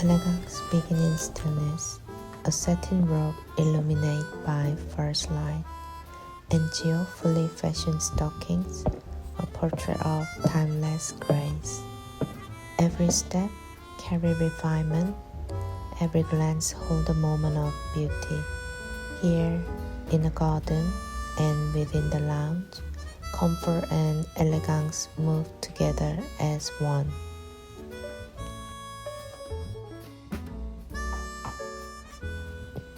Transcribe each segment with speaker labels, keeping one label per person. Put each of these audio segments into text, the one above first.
Speaker 1: Elegance begins in stillness, a satin robe illuminated by first light, and fully fashioned stockings, a portrait of timeless grace. Every step carry refinement, every glance hold a moment of beauty. Here, in the garden and within the lounge, comfort and elegance move together as one.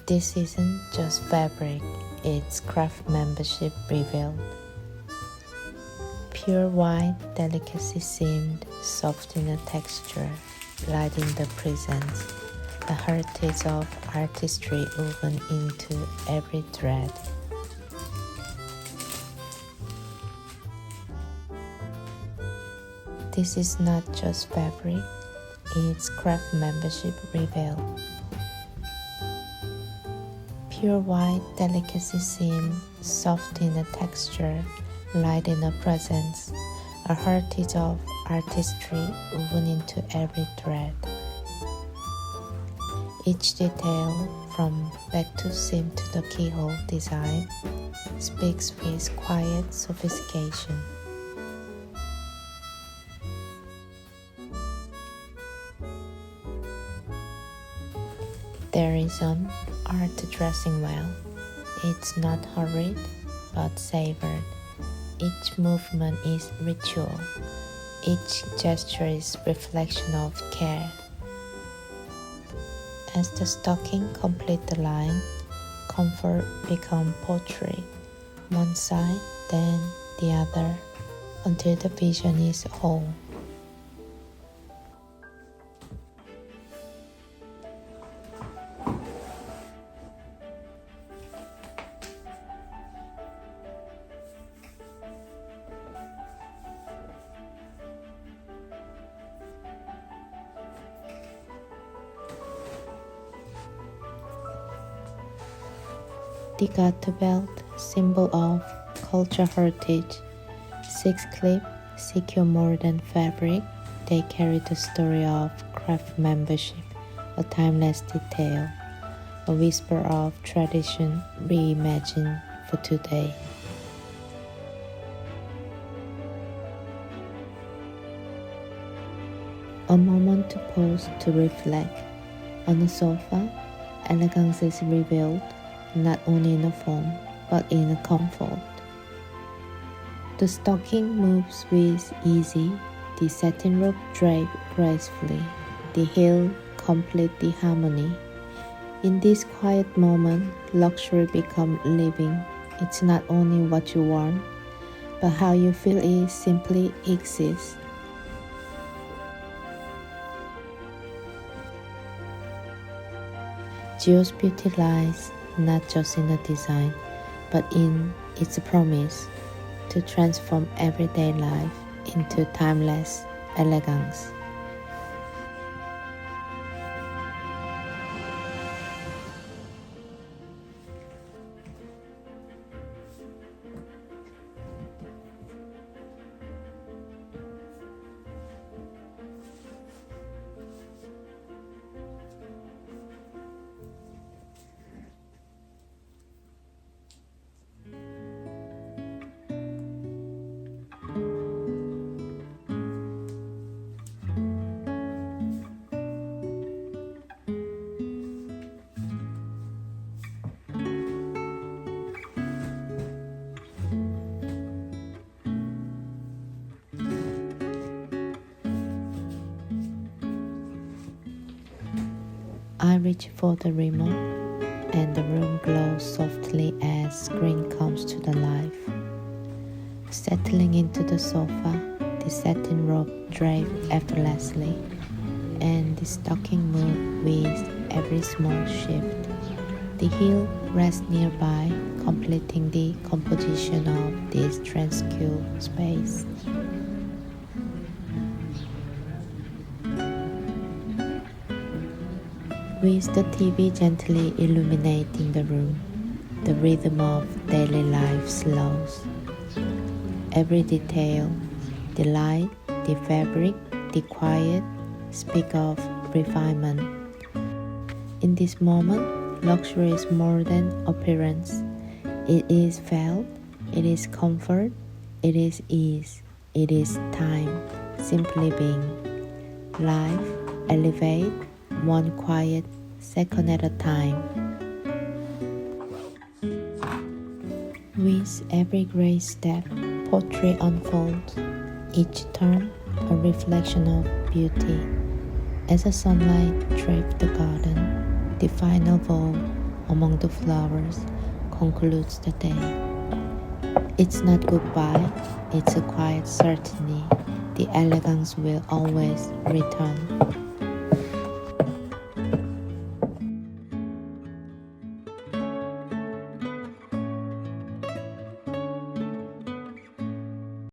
Speaker 1: This isn't just fabric, it's craftsmanship revealed. Pure white, delicacy seamed, soft in the texture, light in the presence. The heritage of artistry woven into every thread. This is not just fabric, it's craftsmanship revealed. Pure white, delicacy seam, soft in the texture, light in the presence, a heritage of artistry woven into every thread. Each detail, from back to seam to the keyhole design, speaks with quiet sophistication. There is an art to dressing well. It's not hurried, but savored. Each movement is ritual. Each gesture is reflection of care. As the stocking complete the line, comfort become poetry. One side, then the other, until the vision is whole. The garter belt, symbol of culture heritage. 6 clips secure more than fabric. They carry the story of craftsmanship, a timeless detail, a whisper of tradition reimagined for today. A moment to pause to reflect. On the sofa, elegance is revealed, not only in a form, but in a comfort. The stocking moves with ease, the satin robe draped gracefully, the heel complete the harmony. In this quiet moment, luxury becomes living. It's not only what you want, but how you feel it simply exists. Geo's beauty lies not just in the design, but in its promise to transform everyday life into timeless elegance. I reach for the remote, and the room glows softly as screen comes to the life. Settling into the sofa, the satin robe draped effortlessly, and the stocking move with every small shift. The heel rests nearby, completing the composition of this tranquil space. With the TV gently illuminating the room, the rhythm of daily life slows. Every detail, the light, the fabric, the quiet, speak of refinement. In this moment, luxury is more than appearance. It is felt, it is comfort, it is ease, it is time, simply being. Life, elevate, one quiet second at a time. With every great step, poetry unfolds, each turn a reflection of beauty. As the sunlight drapes the garden, the final vow among the flowers concludes the day. It's not goodbye, it's a quiet certainty. The elegance will always return.